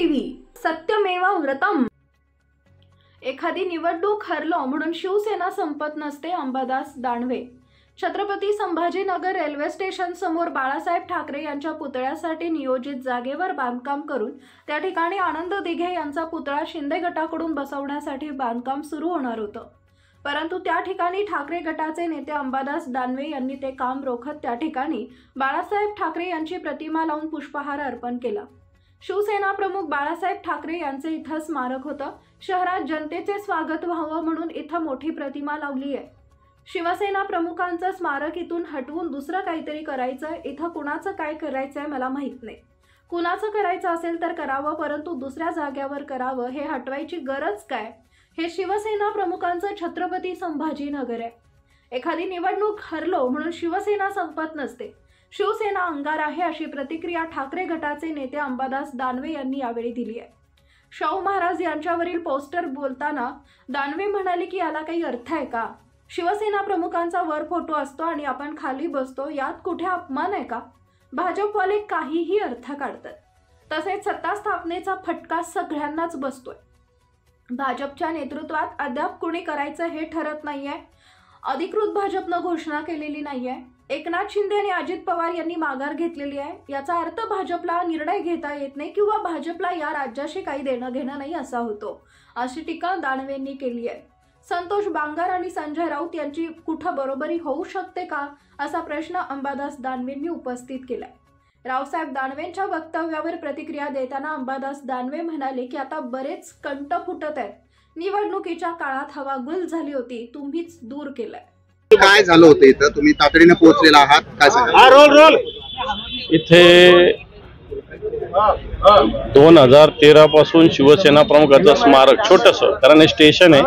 TV सत्यमेव व्रतम। एखादी निवडणूक हरलो म्हणून शिवसेना संपत नसते। अंबादास दानवे। छत्रपती संभाजीनगर रेल्वे स्टेशन समोर बाळासाहेब ठाकरे यांच्या पुतळ्यासाठी नियोजित जागेवर बांधकाम करून त्या ठिकाणी आनंद दिघे यांचा पुतळा शिंदे गटाकडून बसवण्यासाठी बांधकाम सुरू होणार होतं। परंतु त्या ठिकाणी ठाकरे गटाचे नेते अंबादास दानवे यांनी ते काम रोखत त्या ठिकाणी बाळासाहेब ठाकरे यांची प्रतिमा लावून पुष्पहार अर्पण केला। शिवसेना प्रमुख बाळासाहेब ठाकरे यांचे इथं स्मारक होतं। शहरात जनतेचे स्वागत व्हावं म्हणून इथं मोठी प्रतिमा लावली आहे। शिवसेना प्रमुखांचं स्मारक इथून हटवून दुसरं काहीतरी करायचं। इथं कुणाचं काय करायचंय मला माहित नाही। कुणाचं करायचं असेल तर करावं, परंतु दुसऱ्या जागेवर करावं हे हटवायची गरज काय? हे शिवसेना प्रमुखांचं छत्रपती संभाजीनगर आहे। एखादी निवडणूक हरलो म्हणून शिवसेना संपत नसते। शिवसेना अंगार आहे अशी प्रतिक्रिया ठाकरे गटाचे नेते अंबादास दानवे यांनी यावेळी दिली आहे। शाहू महाराज यांच्यावरील पोस्टर बोलताना दानवे म्हणाले की याला काही अर्थ आहे का? शिवसेना प्रमुखांचा वर फोटो असतो आणि आपण खाली बसतो, यात कुठे अपमान आहे का? भाजपवाले काहीही अर्थ काढतात। तसेच सत्ता स्थापनेचा फटका सगळ्यांनाच बसतोय। भाजपच्या नेतृत्वात अद्याप कुणी करायचं हे ठरत नाहीये। अधिकृत भाजपनं घोषणा केलेली नाहीये। एकनाथ शिंदे आणि अजित पवार यांनी माघार घेतलेली आहे। याचा अर्थ भाजपला निर्णय घेता येत नाही किंवा भाजपला या राज्याशी काही देणं घेणं नाही असा होतो, अशी टीका दानवेंनी केली आहे। संतोष बांगर आणि संजय राऊत यांची कुठं बरोबरी होऊ शकते का असा प्रश्न अंबादास दानवेंनी उपस्थित केलाय। रावसाहेब दानवेंच्या वक्तव्यावर प्रतिक्रिया देताना अंबादास दानवे म्हणाले की आता बरेच कंट फुटत आहेत। निवडणुकीच्या काळात हवा गुल झाली होती, तुम्हीच दूर केलंय। काय झालं होतं इथं? तुम्ही तातडीने पोहोचलेला आहात, काय सांगा? रोल इथे 2013 पासून शिवसेना प्रमुखाचं स्मारक छोटंसं, कारण हे स्टेशन आहे,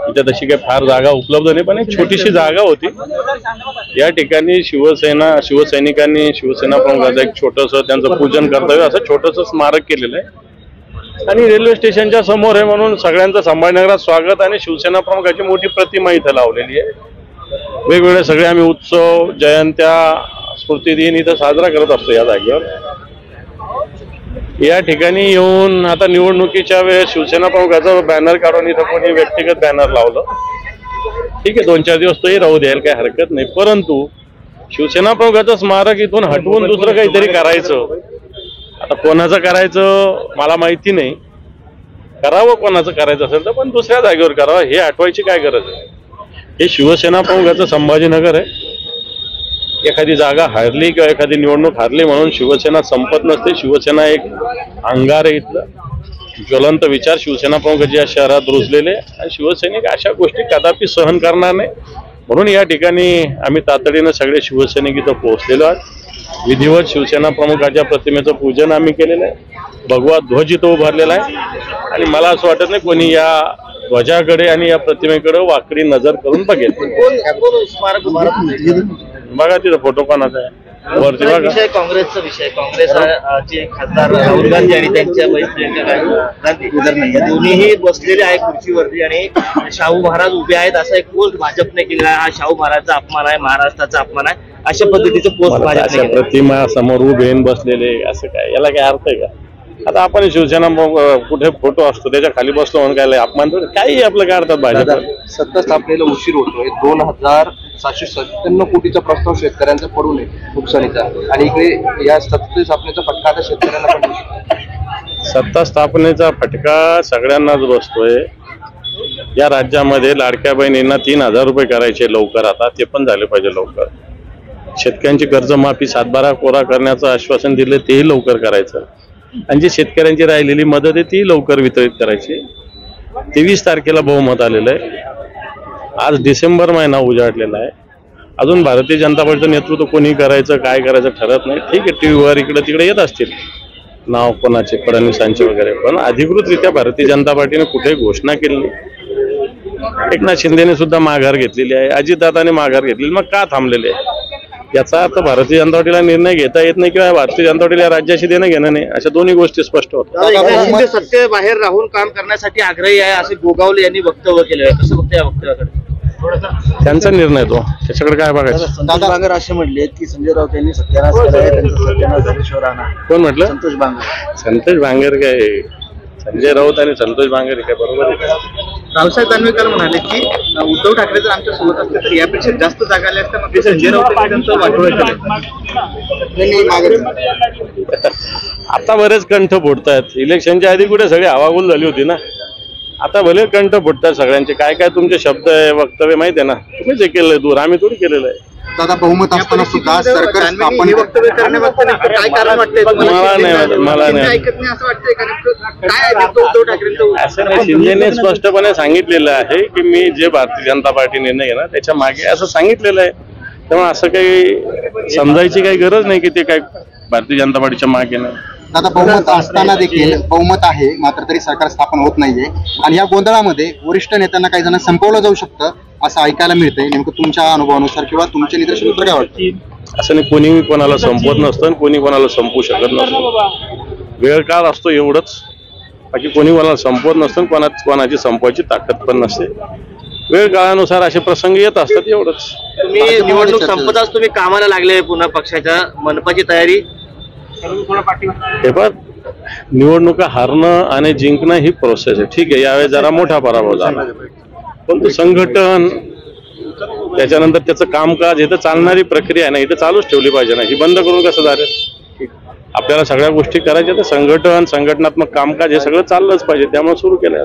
इथे तशी काही फार जागा उपलब्ध नाही, पण एक छोटीशी जागा होती। या ठिकाणी शिवसैनिकांनी शिवसेना प्रमुखाचं एक छोटंसं त्यांचं पूजन कर्तव्य असं छोटंसं स्मारक केलेलं आहे आणि रेल्वे स्टेशनच्या समोर आहे म्हणून सगळ्यांचं संभाजीनगरात स्वागत आणि शिवसेना प्रमुखाची मोठी प्रतिमा इथं लावलेली आहे। वेगवेगळे सगळे आम्ही उत्सव, जयंत्या, स्मृतिदिन इथं साजरा करत असतो या जागेवर। या ठिकाणी येऊन आता निवडणुकीच्या वेळेस शिवसेना प्रमुखाचा बॅनर काढून इथं कोणी व्यक्तिगत बॅनर लावलं, ठीक आहे, 2-4 दिवस तोही राहू द्यायला काही हरकत नाही, परंतु शिवसेना प्रमुखाचं स्मारक इथून हटवून दुसरं काहीतरी करायचं। आता कोणाचं करायचं मला माहिती नाही, करावं कोणाचं करायचं असेल तर, पण दुसऱ्या जागेवर करावं, हे हटवायची काय गरज आहे? हे शिवसेना प्रमुखाचं संभाजीनगर आहे। एखादी जागा हरली किंवा एखादी निवडणूक हरली म्हणून शिवसेना संपत नसते। शिवसेना एक अंगार आहे, इथलं ज्वलंत विचार शिवसेना प्रमुखाचे या शहरात रुजलेले आणि शिवसैनिक अशा गोष्टी कदापि सहन करणार नाही, म्हणून या ठिकाणी आम्ही तातडीनं सगळे शिवसैनिक इथं पोहोचलेलो आहोत। विधिवत शिवसेना प्रमुखाच्या प्रतिमेचं पूजन आम्ही केलेलं आहे। भगवा ध्वज इथं उभारलेला आहे आणि मला असं वाटत नाही कोणी या ध्वजाकडे आणि या प्रतिमेकडे वाकडी नजर करून बघेल। बघा तिथं फोटो कोणाचा आहे वरती बघा। काँग्रेसचा विषय, काँग्रेसचे खासदार राहुल गांधी आणि त्यांच्या गांधी दोन्हीही बसलेले आहेत खुर्चीवरती आणि शाहू महाराज उभे आहेत असा एक पोस्ट भाजपने केलेला आहे। हा शाहू महाराजचा अपमान आहे, महाराष्ट्राचा अपमान आहे, अशा पद्धतीचं पोस्ट भाजपने। प्रतिमा समोर उभे बसलेले असं काय, याला काय अर्थ आहे का? आता आपण शिवसेना कुठे फोटो असतो त्याच्या खाली बसलो म्हणून काय अपमान काही आपलं काय अर्थात भाजप सत्ता स्थापनेला उशीर होतोय। 2797 कोटीचा प्रस्ताव शेतकऱ्यांचा पडून आहे नुकसानीचा, आणि इकडे या सत्ता स्थापनेचा फटका आता शेतकऱ्यांना पण सत्ता स्थापनेचा फटका सगळ्यांनाच बसतोय। या राज्यामध्ये लाडक्या बहिणींना 3000 रुपये करायचे लवकर, आता ते पण झाले पाहिजे लवकर। शेतकऱ्यांची कर्जमाफी 7/12 कोरा करण्याचं आश्वासन दिले तेही लवकर करायचं आणि जी शेतकऱ्यांची राहिलेली मदत आहे ती लवकर वितरित करायची। 23 तारखेला बहुमत आलेलं आहे, आज डिसेंबर महिना उजाडलेला आहे, अजून भारतीय जनता पार्टीचं नेतृत्व कोणी करायचं काय करायचं ठरत नाही। ठीक आहे, टीव्हीवर इकडे तिकडे येत असतील नाव कोणाचे, फडणवीसांचे वगैरे, पण अधिकृतरित्या भारतीय जनता पार्टीने कुठे घोषणा केली नाही। एकनाथ शिंदेने सुद्धा माघार घेतलेली आहे, अजितदादाने माघार घेतलेली, मग का थांबलेले आहे? याचा अर्थ भारतीय जनता पार्टीला निर्णय घेता येत नाही किंवा भारतीय जनता पार्टीला राज्याशी देणं घेणं नाही, अशा दोन्ही गोष्टी स्पष्ट होतात। सत्तेबाहेर राहून काम करण्यासाठी आग्रही आहे असे गोगावले यांनी वक्तव्य केलं आहे, कसं बघता या वक्तव्याकडे? त्यांचा निर्णय तो, त्याच्याकडे काय बघायचं. संतोष बांगर असे म्हणले की संजय राऊत यांनी सत्यानाश केला आहे, त्यांचा सत्यानाश झाल्याशिवाय राहणार. कोण म्हटलं? संतोष बांगर. संतोष बांगर काय, संजय राऊत आणि संतोष बांगर काय बरोबर आहे का? रावसाहेब दानवेकर म्हणाले की उद्धव ठाकरे जर आमच्या सोबत असते तर यापेक्षा जास्त जागा आल्या असत्या, मग संजय राऊत त्यांचं वाटोळं केलं. आता बरेच कंठ फुटतायत. इलेक्शनच्या आधी कुठे सगळी हवागुल झाली होती ना, आता भले कंठ फुटतात सगळ्यांचे. काय काय तुमचे शब्द आहे, वक्तव्य माहिती आहे ना, तुम्हीच हे केलंय दूर, आम्ही थोडी केलेलं आहे. दादा बहुमत असताना सुद्धा सरकार स्थापन वक्तव्य करण्याबाबत काय कारण वाटतंय मला नाही ऐकत नाही असं वाटतंय का? काय आहे उद्धव ठाकरेंचं? असं नाही, शिंदेने स्पष्टपणे सांगितलेलं आहे की मी जे भारतीय जनता पार्टी निर्णय घेणार त्याच्या मागे असं सांगितलेलं आहे. त्यामुळे असं काही समजायची काही गरज नाही की ते काय भारतीय जनता पार्टीच्या मागे नाही. दादा बहुमत असताना देखील बहुमत आहे मात्र तरी सरकार स्थापन होत नाहीये आणि या गोंधळामध्ये वरिष्ठ नेत्यांना काही जण संपवलं जाऊ शकतं असं ऐकायला मिळतंय. नेमकं तुमच्या अनुभवानुसार किंवा तुमच्या निदर्शनानुसार काय वाटतं? असं नाही, कोणी कोणाला संपवत नसतं आणि कोणी कोणाला संपवू शकत नसतं. वेळ काळ असतो एवढंच, बाकी कोणी कोणाला संपवत नसतं, कोणाची संपवायची ताकद पण नसते. वेळ काळानुसार असे प्रसंग येत असतात एवढंच. तुम्ही निवडणूक संपताच तुम्ही कामाला लागले पुन्हा पक्षाच्या, मनपाची तयारी. हे पण निवडणुका हारणं आणि जिंकणं ही प्रोसेस आहे. ठीक आहे, यावेळेस जरा मोठा पराभव झाला, पण तो संघटन त्याच्यानंतर त्याचं कामकाज हे तर चालणारी प्रक्रिया आहे ना, इथं चालूच ठेवली पाहिजे ना. ही बंद करून कसं झालं? आपल्याला सगळ्या गोष्टी करायच्या, तर संघटनात्मक कामकाज हे सगळं चाललंच पाहिजे, त्यामुळे सुरू केलं.